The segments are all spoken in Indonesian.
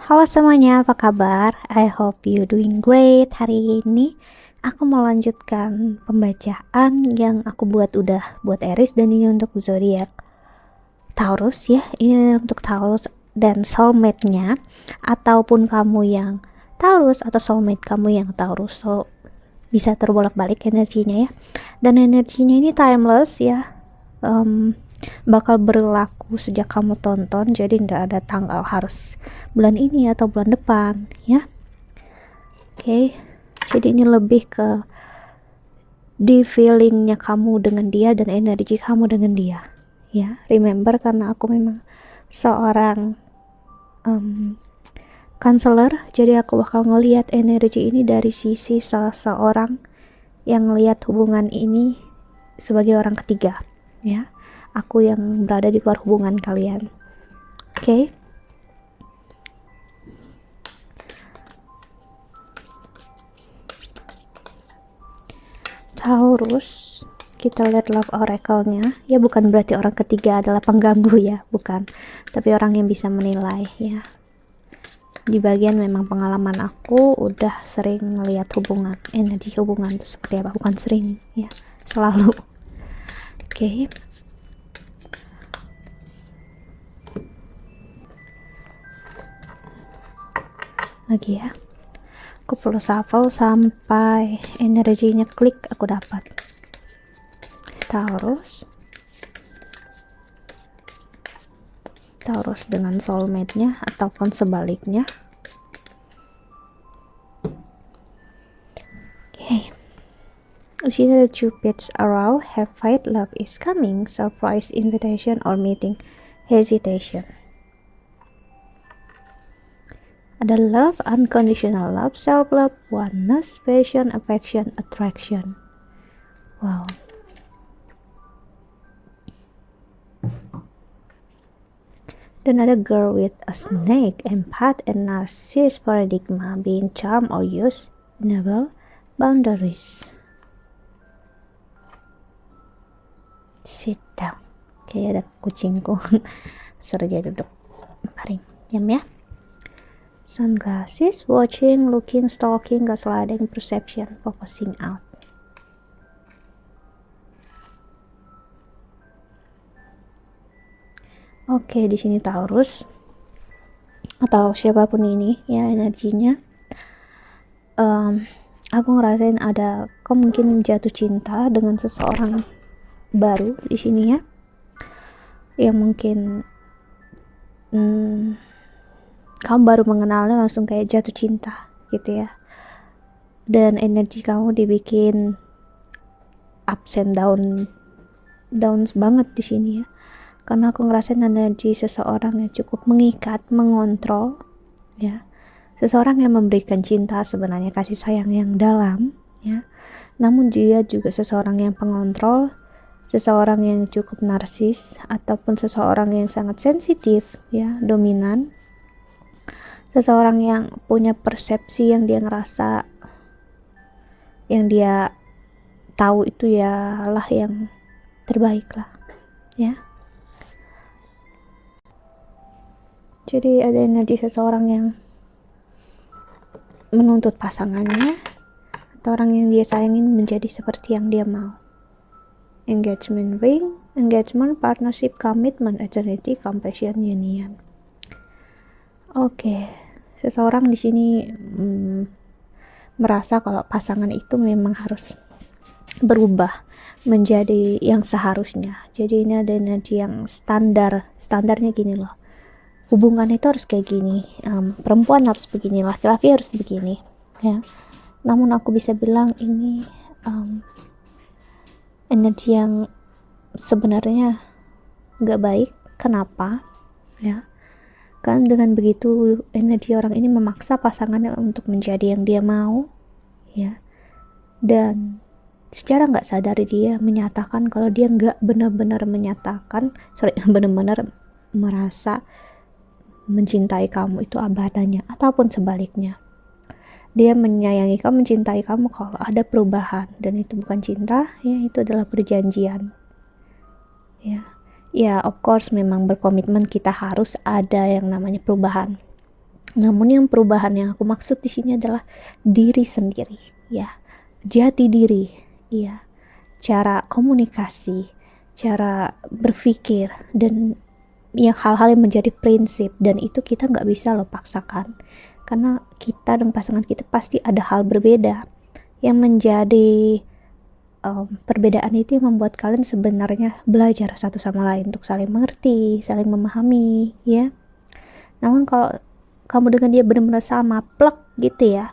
Halo semuanya, apa kabar? I hope you doing great. Hari ini aku mau lanjutkan pembacaan yang aku udah buat Aries, dan ini untuk zodiak Taurus ya. Ini untuk Taurus dan soulmate-nya, ataupun kamu yang Taurus atau soulmate kamu yang Taurus. So bisa terbolak-balik energinya ya. Dan energinya ini timeless ya. Bakal berlaku sejak kamu tonton, jadi nggak ada tanggal harus bulan ini atau bulan depan ya. Oke, jadi ini lebih ke di feelingnya kamu dengan dia dan energi kamu dengan dia ya. Remember, karena aku memang seorang counselor, jadi aku bakal ngelihat energi ini dari sisi seseorang yang ngelihat hubungan ini sebagai orang ketiga ya. Aku yang berada di luar hubungan kalian. Oke. Taurus, kita lihat love oracle-nya ya. Bukan berarti orang ketiga adalah pengganggu ya, bukan, tapi orang yang bisa menilai ya. Di bagian memang pengalaman aku udah sering ngelihat hubungan, energi hubungan itu seperti apa. Bukan sering ya, selalu. Oke. Lagi ya, aku perlu shuffle sampai energinya klik aku dapat. Taurus dengan soulmate-nya ataupun sebaliknya. Okay. Di sini ada Cupid's arrow, have faith, love is coming, surprise, invitation or meeting, hesitation. Ada love, unconditional love, self-love, oneness, passion, affection, attraction. Wow. Dan ada girl with a snake, empath, and narcissist paradigma, being charmed or used, enable, boundaries. Sit down. Kayak ada kucingku. Suruh dia duduk. Paling diam ya. Sunglasses, watching, looking, stalking, gaslighting, perception, focusing out. Oke, di sini Taurus atau siapapun ini ya energinya. Aku ngerasain ada kemungkinan jatuh cinta dengan seseorang baru di sini ya. Yang mungkin kamu baru mengenalnya langsung kayak jatuh cinta gitu ya. Dan energi kamu dibikin ups and downs banget di sini ya. Karena aku ngerasain energi seseorang yang cukup mengikat, mengontrol ya. Seseorang yang memberikan cinta, sebenarnya kasih sayang yang dalam ya. Namun dia juga seseorang yang pengontrol, seseorang yang cukup narsis, ataupun seseorang yang sangat sensitif ya, dominan. Seseorang yang punya persepsi yang dia ngerasa, yang dia tahu itu ya lah yang terbaik lah ya. Jadi ada energi seseorang yang menuntut pasangannya atau orang yang dia sayangin menjadi seperti yang dia mau. Engagement ring, engagement, partnership, commitment, eternity, compassion, union. Oke, seseorang di sini merasa kalau pasangan itu memang harus berubah menjadi yang seharusnya. Jadi ini ada energi yang standarnya gini loh. Hubungan itu harus kayak gini, perempuan harus begini, laki-laki harus begini ya. Namun aku bisa bilang ini energi yang sebenarnya gak baik. Kenapa ya? Kan dengan begitu energi orang ini memaksa pasangannya untuk menjadi yang dia mau ya, dan secara nggak sadar dia menyatakan kalau dia nggak benar-benar benar-benar merasa mencintai kamu itu abadanya, ataupun sebaliknya. Dia menyayangi kamu, mencintai kamu kalau ada perubahan, dan itu bukan cinta ya, itu adalah perjanjian ya. Ya of course memang berkomitmen kita harus ada yang namanya perubahan, Namun yang perubahan yang aku maksud di sini adalah diri sendiri, ya, jati diri, ya, cara komunikasi, cara berpikir, dan yang hal-hal yang menjadi prinsip, dan itu kita nggak bisa loh paksakan, karena kita dan pasangan kita pasti ada hal berbeda yang menjadi perbedaan itu yang membuat kalian sebenarnya belajar satu sama lain untuk saling mengerti, saling memahami, ya. Namun kalau kamu dengan dia benar-benar sama plek gitu ya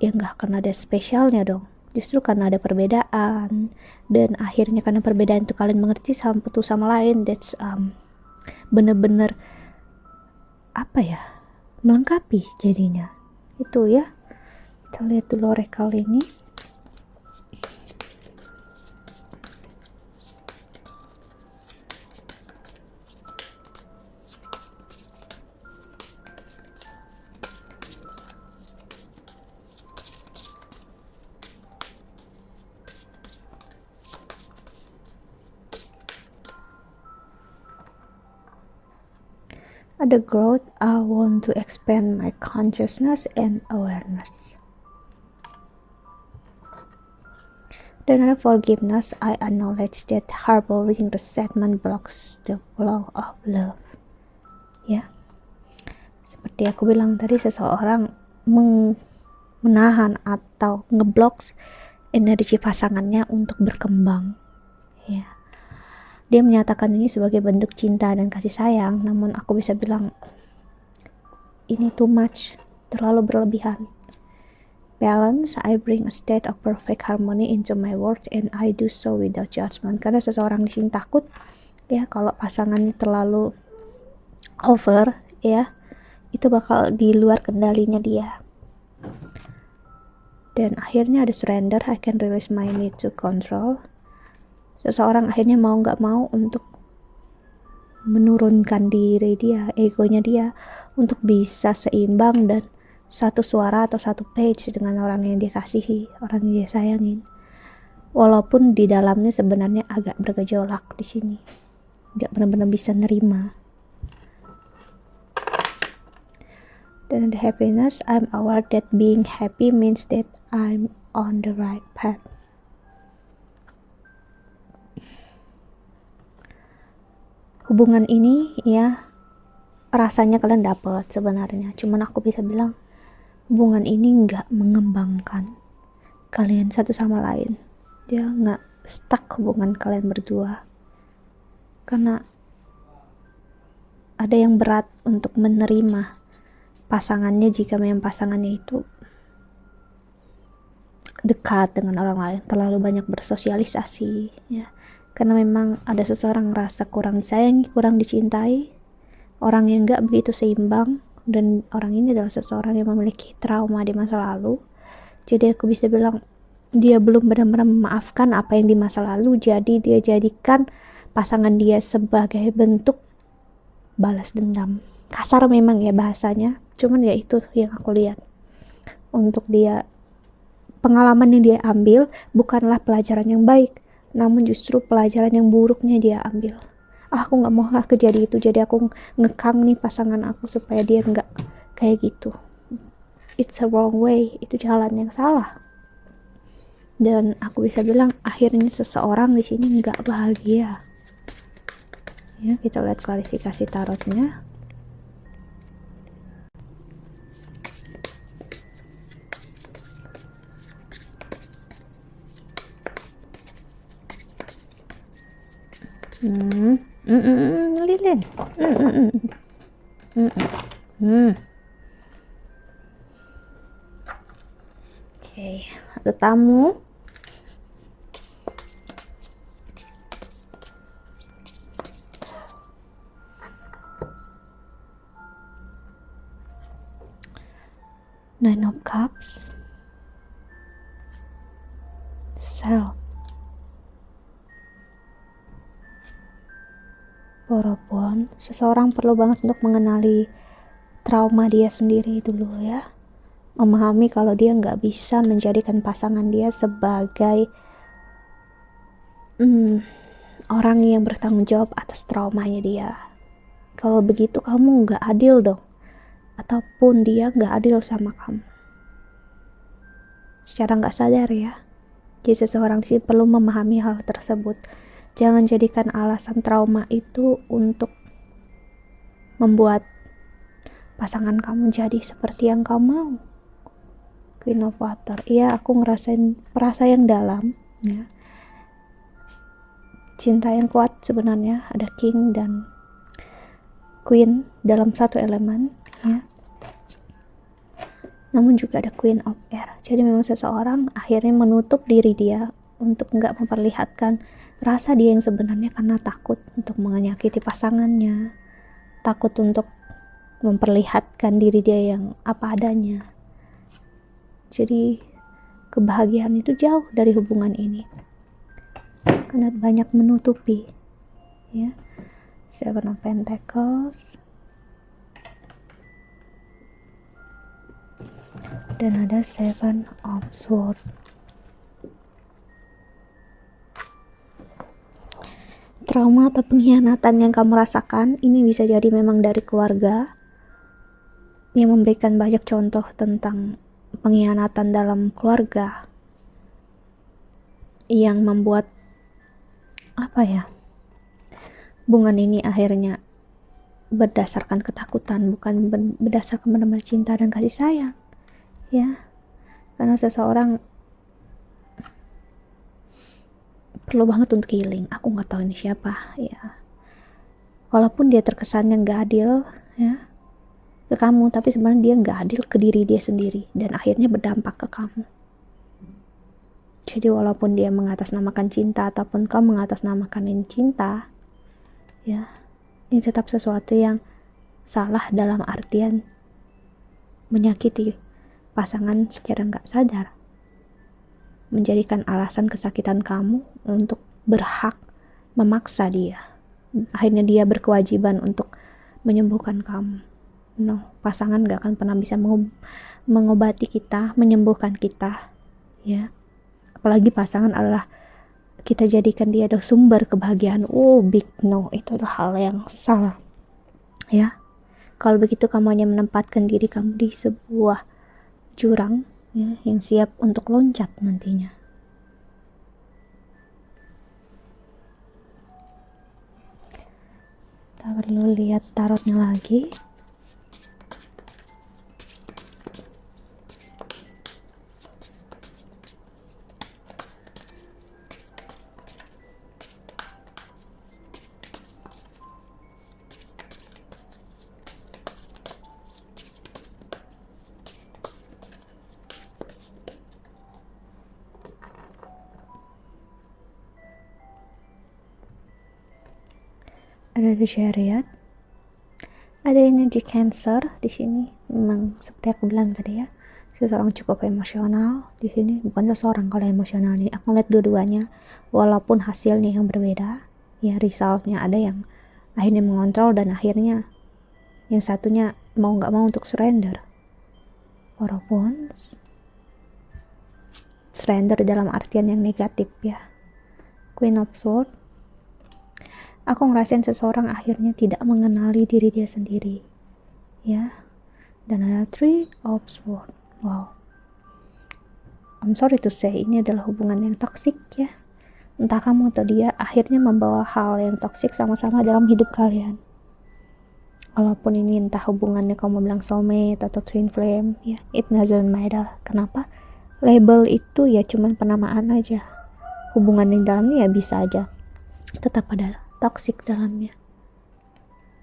nggak akan ada spesialnya dong. Justru karena ada perbedaan, dan akhirnya karena perbedaan itu kalian mengerti satu sama lain. That's bener-bener apa ya, melengkapi jadinya itu ya. Kita lihat dulu oracle ini. Ada growth, I want to expand my consciousness and awareness. Dan ada forgiveness, I acknowledge that harboring resentment blocks the flow of love. Ya, seperti aku bilang tadi, seseorang menahan atau ngeblok energi pasangannya untuk berkembang. Ya, dia menyatakan ini sebagai bentuk cinta dan kasih sayang, namun aku bisa bilang ini too much, terlalu berlebihan. Balance, I bring a state of perfect harmony into my world and I do so without judgment. Karena seseorang di sini takut ya kalau pasangannya terlalu over, ya, itu bakal di luar kendalinya dia. Dan akhirnya ada surrender, I can release my need to control. Seseorang akhirnya mau gak mau untuk menurunkan diri dia, egonya dia, untuk bisa seimbang dan satu suara atau satu page dengan orang yang dia kasihi, orang yang dia sayangin. Walaupun di dalamnya sebenarnya agak bergejolak di sini, nggak benar-benar bisa nerima. Dan ada happiness, I'm aware that being happy means that I'm on the right path. Hubungan ini ya rasanya kalian dapat sebenarnya, cuman aku bisa bilang hubungan ini nggak mengembangkan kalian satu sama lain. Dia nggak stuck hubungan kalian berdua, karena ada yang berat untuk menerima pasangannya jika memang pasangannya itu dekat dengan orang lain, terlalu banyak bersosialisasi, ya. Karena memang ada seseorang merasa kurang disayangi, kurang dicintai, orang yang nggak begitu seimbang, dan orang ini adalah seseorang yang memiliki trauma di masa lalu. Jadi aku bisa bilang dia belum benar-benar memaafkan apa yang di masa lalu, jadi dia jadikan pasangan dia sebagai bentuk balas dendam. Kasar memang ya bahasanya, cuman ya itu yang aku lihat. Untuk dia, pengalaman yang dia ambil bukanlah pelajaran yang baik, namun justru pelajaran yang buruknya dia ambil. Aku nggak mau kejadian itu, jadi aku ngekang nih pasangan aku supaya dia nggak kayak gitu. It's a wrong way, itu jalan yang salah. Dan aku bisa bilang akhirnya seseorang di sini nggak bahagia. Ya, kita lihat klarifikasi tarotnya. Lilin. Oke, ada tamu. Nine of Cups. Self. Perempuan, seseorang perlu banget untuk mengenali trauma dia sendiri dulu ya. Memahami kalau dia nggak bisa menjadikan pasangan dia sebagai orang yang bertanggung jawab atas traumanya dia. Kalau begitu kamu nggak adil dong. ataupun dia gak adil sama kamu secara gak sadar ya. Jadi seseorang sih perlu memahami hal tersebut. Jangan jadikan alasan trauma itu untuk membuat pasangan kamu jadi seperti yang kamu mau. Queen of Water, iya aku ngerasain perasa yang dalam ya, cinta yang kuat sebenarnya. Ada King dan Queen dalam satu elemen ya, namun juga ada Queen of Air. Jadi memang seseorang akhirnya menutup diri dia untuk nggak memperlihatkan rasa dia yang sebenarnya karena takut untuk menyakiti pasangannya, takut untuk memperlihatkan diri dia yang apa adanya. Jadi kebahagiaan itu jauh dari hubungan ini karena banyak menutupi ya. Seven of Pentacles dan ada Seven of Swords. Trauma atau pengkhianatan yang kamu rasakan ini bisa jadi memang dari keluarga yang memberikan banyak contoh tentang pengkhianatan dalam keluarga yang membuat hubungan ini akhirnya berdasarkan ketakutan, bukan berdasarkan benar-benar cinta dan kasih sayang ya. Karena seseorang perlu banget untuk healing. Aku nggak tahu ini siapa ya, walaupun dia terkesannya nggak adil ya ke kamu, tapi sebenarnya dia nggak adil ke diri dia sendiri dan akhirnya berdampak ke kamu. Jadi walaupun dia mengatasnamakan cinta ataupun kamu mengatasnamakan ini cinta ya, ini tetap sesuatu yang salah dalam artian menyakiti pasangan secara nggak sadar, menjadikan alasan kesakitan kamu untuk berhak memaksa dia. Akhirnya dia berkewajiban untuk menyembuhkan kamu. No, pasangan gak akan pernah bisa mengobati kita, menyembuhkan kita ya. Apalagi pasangan adalah kita jadikan dia ada sumber kebahagiaan. Oh, big no, itu adalah hal yang salah ya. Kalau begitu kamu hanya menempatkan diri kamu di sebuah jurang ya, yang siap untuk loncat nantinya. Kita perlu lihat tarotnya lagi. Ada The Chariot, ada energi Cancer di sini. Memang seperti aku bilang tadi ya, seseorang cukup emosional di sini. Bukan seseorang, kalau emosional nih aku lihat dua-duanya, walaupun hasilnya yang berbeda ya, resultnya ada yang akhirnya mengontrol dan akhirnya yang satunya mau nggak mau untuk surrender, walaupun surrender dalam artian yang negatif ya. Queen of Swords, aku ngerasain seseorang akhirnya tidak mengenali diri dia sendiri ya. Dan ada Three of Swords. Wow, I'm sorry to say, ini adalah hubungan yang toksik ya. Entah kamu atau dia akhirnya membawa hal yang toksik sama-sama dalam hidup kalian. Walaupun ini entah hubungannya kamu bilang soulmate atau twin flame ya, it doesn't matter. Kenapa? Label itu ya cuman penamaan aja. Hubungan yang dalamnya ya bisa aja tetap ada toxic dalamnya.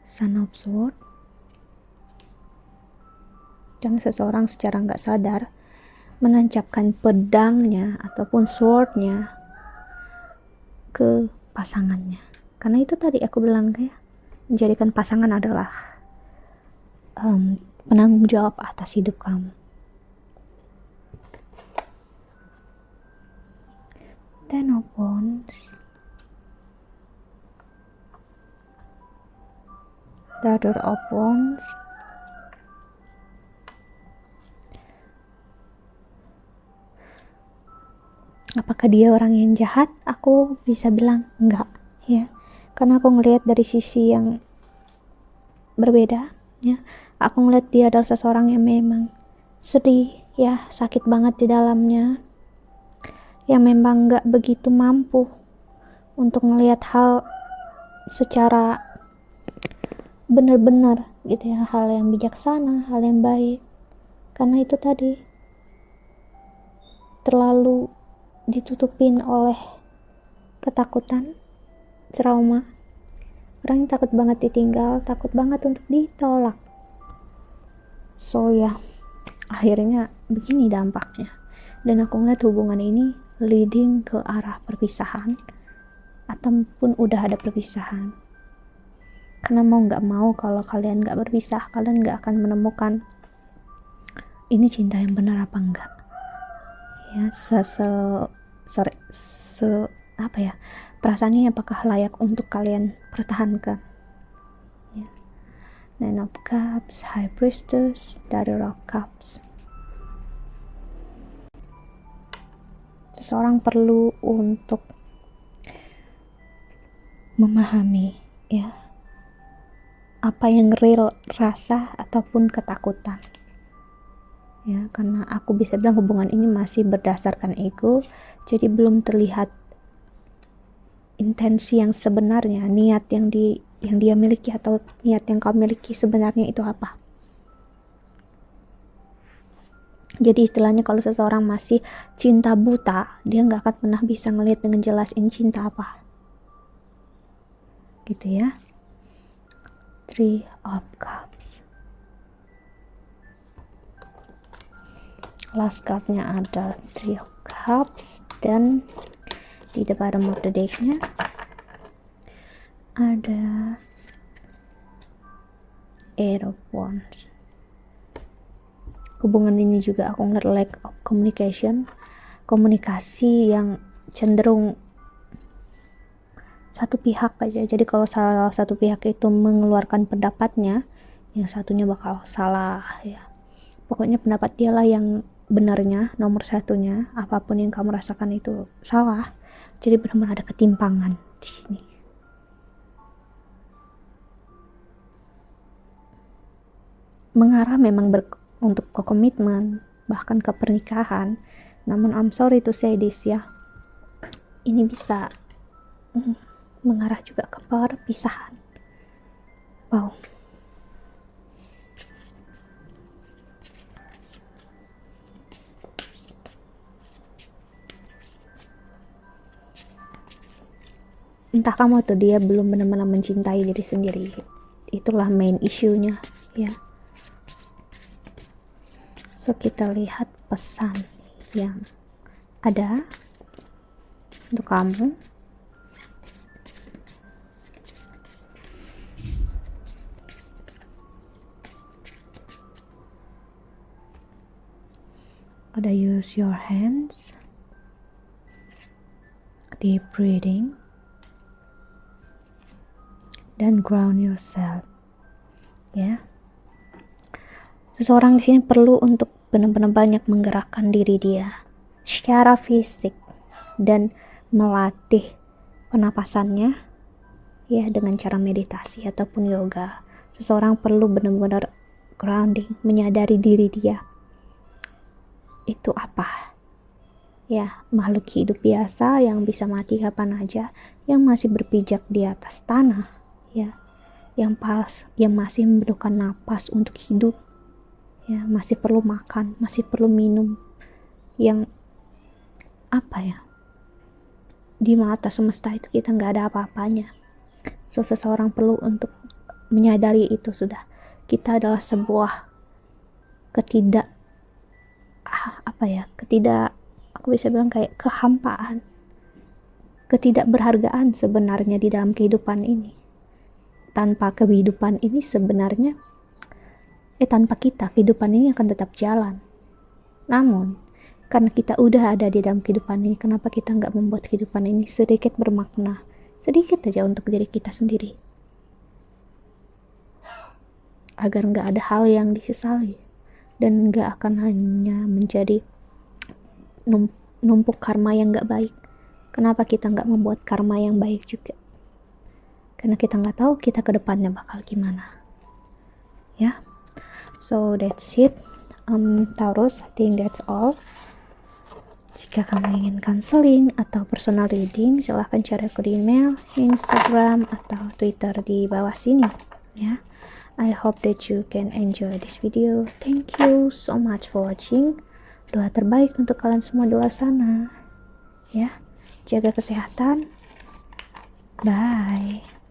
Sun of Swords, dan seseorang secara nggak sadar menancapkan pedangnya ataupun swordnya ke pasangannya. Karena itu tadi aku bilang ya, menjadikan pasangan adalah penanggung jawab atas hidup kamu. Ten of Wands, The Other of Wands, apakah dia orang yang jahat? Aku bisa bilang enggak ya, karena aku ngelihat dari sisi yang berbeda Ya, aku ngeliat dia adalah seseorang yang memang sedih, ya, sakit banget di dalamnya, yang memang gak begitu mampu untuk ngelihat hal secara benar-benar gitu ya, hal yang bijaksana, hal yang baik, karena itu tadi terlalu ditutupin oleh ketakutan, trauma. Orang yang takut banget ditinggal, takut banget untuk ditolak. So ya, akhirnya begini dampaknya. Dan aku ngeliat hubungan ini leading ke arah perpisahan, ataupun udah ada perpisahan. Karena mau gak mau, kalau kalian gak berpisah, kalian gak akan menemukan ini cinta yang benar apa enggak. Ya, apa ya, perasaan ini apakah layak untuk kalian pertahankan. Ya. Nine of Cups, High Priestess, Daughter of Cups. Seseorang perlu untuk memahami ya apa yang real rasa ataupun ketakutan. Ya, karena aku bisa bilang hubungan ini masih berdasarkan ego, jadi belum terlihat intensi yang sebenarnya, niat yang dia miliki atau niat yang kau miliki sebenarnya itu apa. Jadi istilahnya kalau seseorang masih cinta buta, dia nggak akan pernah bisa ngelihat dengan jelas ini cinta apa, gitu ya. Three of Cups. Last cardnya ada Three of Cups, dan di the bottom of the decknya ada Eight of Wands. Hubungan ini juga aku ngeliat lack of communication, komunikasi yang cenderung satu pihak aja. Jadi kalau salah satu pihak itu mengeluarkan pendapatnya, yang satunya bakal salah ya. Pokoknya pendapat dialah yang benarnya, nomor satunya. Apapun yang kamu rasakan itu salah. Jadi benar-benar ada ketimpangan di sini. Mengarah memang untuk ke komitmen, bahkan ke pernikahan. Namun I'm sorry to say this ya, ini bisa mengarah juga ke perpisahan. Wow. Entah kamu atau dia belum benar-benar mencintai diri sendiri. Itulah main isunya ya. So kita lihat pesan yang ada untuk kamu. Ada use your hands, deep breathing, dan ground yourself. Ya. Seseorang di sini perlu untuk benar-benar banyak menggerakkan diri dia secara fisik dan melatih penapasannya ya dengan cara meditasi ataupun yoga. Seseorang perlu benar-benar grounding, menyadari diri dia itu apa. Ya, makhluk hidup biasa yang bisa mati kapan aja, yang masih berpijak di atas tanah ya, yang masih memerlukan napas untuk hidup ya, masih perlu makan, masih perlu minum, yang apa ya, di mata semesta itu kita nggak ada apa-apanya. So seseorang perlu untuk menyadari itu sudah, kita adalah sebuah aku bisa bilang kayak kehampaan, ketidakberhargaan sebenarnya di dalam kehidupan ini. Tanpa kehidupan ini sebenarnya tanpa kita, kehidupan ini akan tetap jalan. Namun karena kita udah ada di dalam kehidupan ini, kenapa kita nggak membuat kehidupan ini sedikit bermakna, sedikit aja untuk diri kita sendiri, agar nggak ada hal yang disesali dan nggak akan hanya menjadi numpuk karma yang nggak baik. Kenapa kita nggak membuat karma yang baik juga? Karena kita nggak tahu kita ke depannya bakal gimana ya. So that's it, Taurus, I think that's all. Jika kamu ingin counseling atau personal reading, silahkan cari aku di email, Instagram, atau Twitter di bawah sini ya. I hope that you can enjoy this video. Thank you so much for watching. Doa terbaik untuk kalian semua di luar sana ya. Jaga kesehatan. Bye.